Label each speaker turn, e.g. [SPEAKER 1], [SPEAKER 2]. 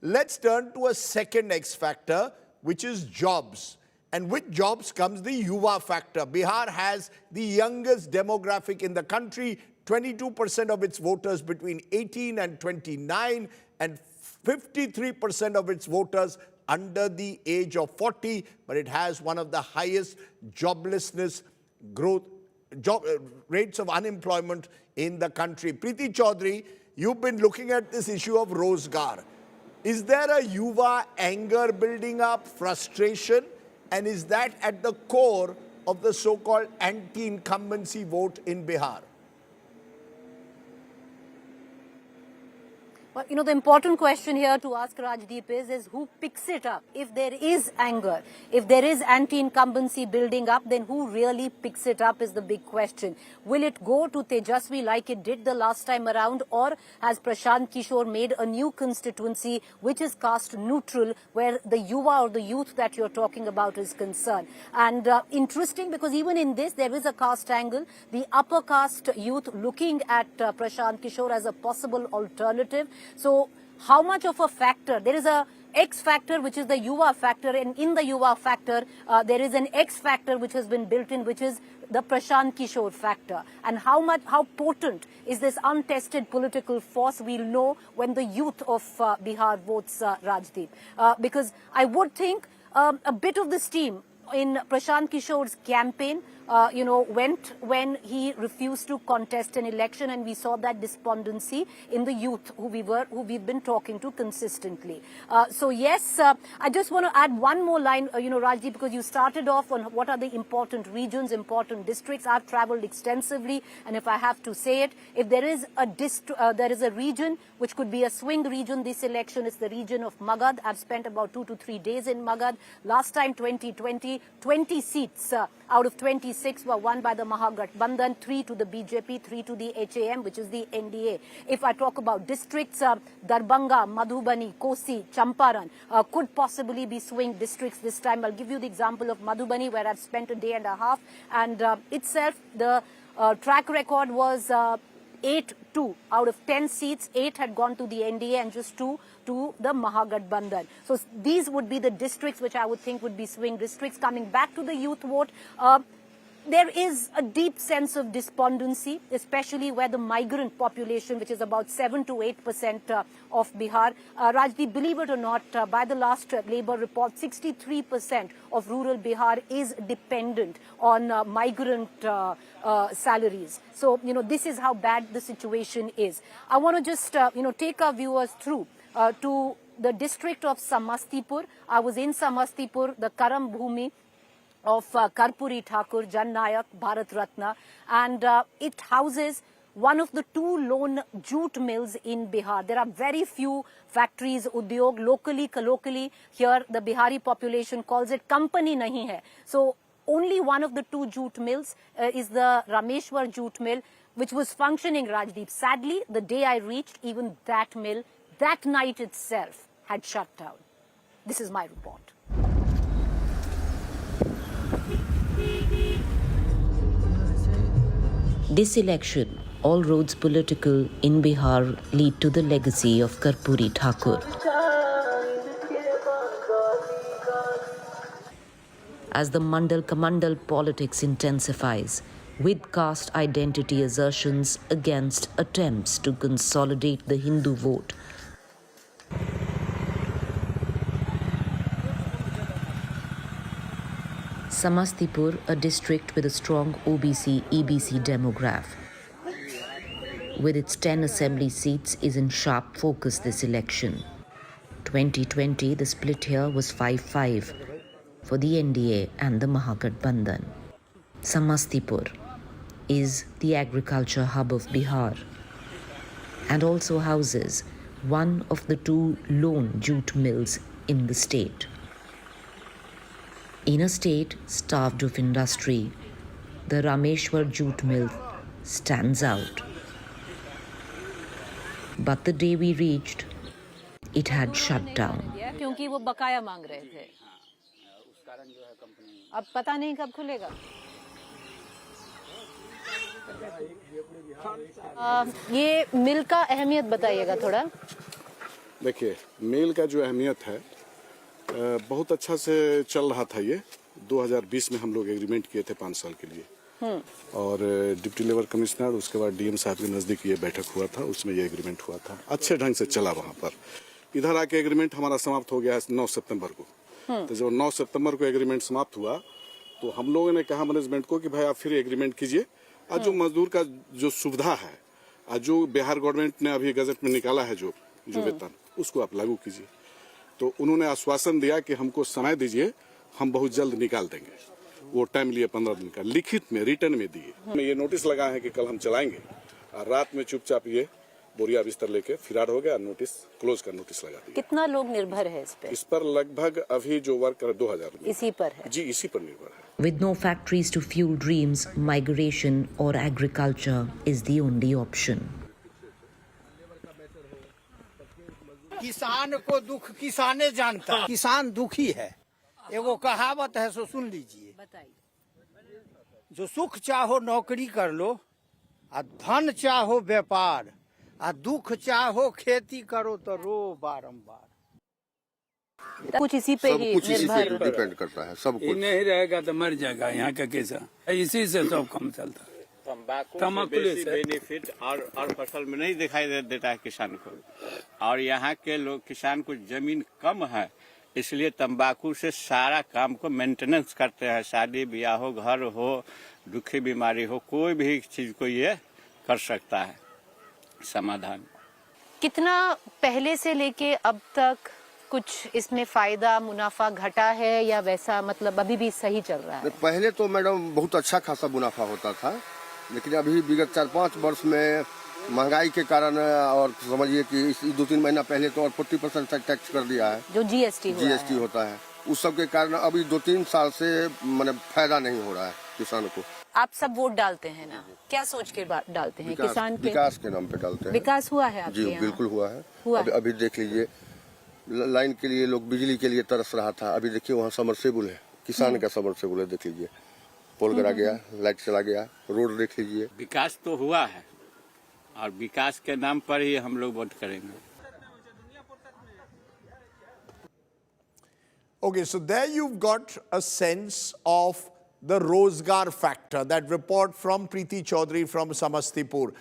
[SPEAKER 1] Let's turn to a second X factor, which is jobs. And with jobs comes the Yuva factor. Bihar has the youngest demographic in the country, 22% of its voters between 18 and 29, and 53% of its voters under the age of 40, but it has one of the highest joblessness growth rates of unemployment in the country. Preeti Chaudhary, you've been looking at this issue of Rozgar. Is there a Yuva anger building up, frustration, and is that at the core of the so-called anti-incumbency vote in Bihar?
[SPEAKER 2] Well, the important question here to ask Rajdeep is who picks it up? If there is anger, if there is anti-incumbency building up, then who really picks it up is the big question. Will it go to Tejasvi like it did the last time around, or has Prashant Kishore made a new constituency which is caste neutral, where the Yuva or the youth that you're talking about is concerned? And interesting, because even in this there is a caste angle. The upper caste youth looking at Prashant Kishore as a possible alternative. So how much of a factor? There is a X factor, which is the Yuva factor, and in the Yuva factor, there is an X factor which has been built in, which is the Prashant Kishore factor. And how potent is this untested political force? We'll know when the youth of Bihar votes, Rajdeep. Because I would think a bit of the steam in Prashant Kishore's campaign, went when he refused to contest an election, and we saw that despondency in the youth who we've been talking to consistently. So yes, I just want to add one more line, Rajdeep, because you started off on what are the important regions, important districts. I've traveled extensively, and if I have to say it, if there is a region which could be a swing region this election, it's the region of Magad. I've spent about 2 to 3 days in Magad. Last time, 2020, 20 seats out of 26 were won by the Mahagathbandhan, 3 to the BJP, 3 to the HAM, which is the NDA. If I talk about districts, Darbhanga, Madhubani, Kosi, Champaran could possibly be swing districts this time. I'll give you the example of Madhubani, where I've spent a day and a half, and itself the track record was 8-2. Out of 10 seats, 8 had gone to the NDA and just 2 to the Mahagathbandhan. So these would be the districts which I would think would be swing districts. Coming back to the youth vote, there is a deep sense of despondency, especially where the migrant population, which is about 7 to 8% of Bihar. Rajdeep, believe it or not, by the last Labour report, 63% of rural Bihar is dependent on migrant salaries. So, this is how bad the situation is. I want to just, take our viewers through to the district of Samastipur. I was in Samastipur, the Karam Bhumi of Karpuri Thakur, Jan Nayak, Bharat Ratna, and it houses one of the 2 lone jute mills in Bihar. There are very few factories, udyog, colloquially here the Bihari population calls it company nahi hai. So only one of the 2 jute mills is the Rameshwar jute mill, which was functioning, Rajdeep. Sadly, the day I reached, even that mill, that night itself, had shut down. This is my report.
[SPEAKER 3] This election, all roads political in Bihar lead to the legacy of Karpuri Thakur. As the Mandal Kamandal politics intensifies, with caste identity assertions against attempts to consolidate the Hindu vote, Samastipur, a district with a strong OBC-EBC demographic, with its 10 assembly seats, is in sharp focus this election. 2020, the split here was 5-5 for the NDA and the Mahagathbandhan. Samastipur is the agriculture hub of Bihar and also houses one of the 2 lone jute mills in the state. In a state starved of industry, the Rameshwar jute mill stands out. But the day we reached, it had shut down.
[SPEAKER 2] क्योंकि वो बकाया मांग रहे थे। अब पता नहीं कब खुलेगा। ये मिल का अहमियत बताइएगा थोड़ा।
[SPEAKER 4] देखिए, मेल का जो अहमियत है बहुत अच्छा से चल रहा था ये। 2020 में हम लोग एग्रीमेंट किए थे 5 साल के लिए और डिप्टी लेबर कमिश्नर, उसके बाद डीएम साहब के नज़दीक ये बैठक हुआ था, उसमें ये एग्रीमेंट हुआ था, अच्छे ढंग से चला वहाँ पर। इधर आके एग्रीमेंट हमारा समाप्त हो गया है 9 सितंबर को। तो जब 9 सितंबर को एग्रीमेंट समाप्त हुआ तो हम लोगों ने कहा मैनेजमेंट को कि भाई आप फिर एग्रीमेंट कीजिए और जो मजदूर का जो सुविधा है और जो बिहार गवर्नमेंट ने अभी गजट में निकाला है जो वेतन, उसको आप लागू कीजिए। तो उन्होंने आश्वासन दिया कि हमको समय दीजिए, हम बहुत जल्द निकाल देंगे। वो टाइम लिए 15 दिन का, लिखित में रिटर्न में दिए। ये नोटिस लगा है कि कल हम चलाएंगे और रात में चुपचाप ये बोरिया बिस्तर लेके फिरार हो गया, नोटिस क्लोज का नोटिस लगा दिया।
[SPEAKER 2] कितना लोग निर्भर है इस पर
[SPEAKER 4] लगभग अभी जो वर्क कर 2000
[SPEAKER 2] इसी पर है।
[SPEAKER 4] जी, इसी पर निर्भर है।
[SPEAKER 3] With no factories to fuel dreams, migration or agriculture is the only option.
[SPEAKER 5] किसान को दुख किसाने जानता है। किसान दुखी है। एगो कहावत है, सो सुन लीजिए।
[SPEAKER 2] बताइए।
[SPEAKER 5] जो सुख चाहो नौकरी कर लो, आ धन चाहो व्यापार, आ दुख चाहो खेती करो तो रो बारंबार।
[SPEAKER 2] कुछ इसी पे
[SPEAKER 6] सब
[SPEAKER 2] ही
[SPEAKER 6] कुछ इसी पे
[SPEAKER 2] निर्भर।
[SPEAKER 6] डिपेंड करता है, सब
[SPEAKER 7] ये
[SPEAKER 6] कुछ।
[SPEAKER 7] नहीं रहेगा तो मर जाएगा यहाँ का किसान, इसी से सब काम चलता है।
[SPEAKER 8] तंबाकू से बेसी बेनिफिट और फसल में नहीं दिखाई देता है किसान को। और यहाँ के लोग किसान को जमीन कम है, इसलिए तंबाकू से सारा काम को मेंटेनेंस करते हैं। शादी ब्याह हो, घर हो, दुखी बीमारी हो, कोई भी चीज को ये कर सकता है समाधान।
[SPEAKER 2] कितना पहले से लेके अब तक कुछ इसमें फायदा मुनाफा घटा है या वैसा, मतलब अभी भी सही चल रहा है?
[SPEAKER 6] पहले तो मैडम बहुत अच्छा खासा मुनाफा होता था, लेकिन अभी विगत 4-5 वर्ष में महंगाई के कारण और समझिए कि 2-3 महीना पहले तो और 40% तक टैक्स कर दिया है,
[SPEAKER 2] जो जीएसटी
[SPEAKER 6] होता है। उस सब के कारण अभी 2-3 साल से मतलब फायदा नहीं हो रहा है किसानों को।
[SPEAKER 2] आप सब वोट डालते हैं ना, क्या सोच के डालते हैं? किसान के
[SPEAKER 6] विकास के नाम पे डालते हैं।
[SPEAKER 2] विकास हुआ है आपके
[SPEAKER 6] जी
[SPEAKER 2] यहाँ?
[SPEAKER 6] बिल्कुल हुआ है।
[SPEAKER 2] हुआ
[SPEAKER 6] अभी देख लीजिए, लाइन के लिए लोग बिजली के लिए तरस रहा था, अभी देखिए वहाँ समरसेबुल है, किसान का समरसेबुल है। देख लीजिए, पोल गिरा गया, लाइट चला गया, रोड देख लीजिए।
[SPEAKER 8] विकास तो हुआ है और विकास के नाम पर ही हम लोग वोट करेंगे।
[SPEAKER 1] Okay, so there you've got a sense of the Rozgar factor, that report from Preeti Chaudhary from Samastipur.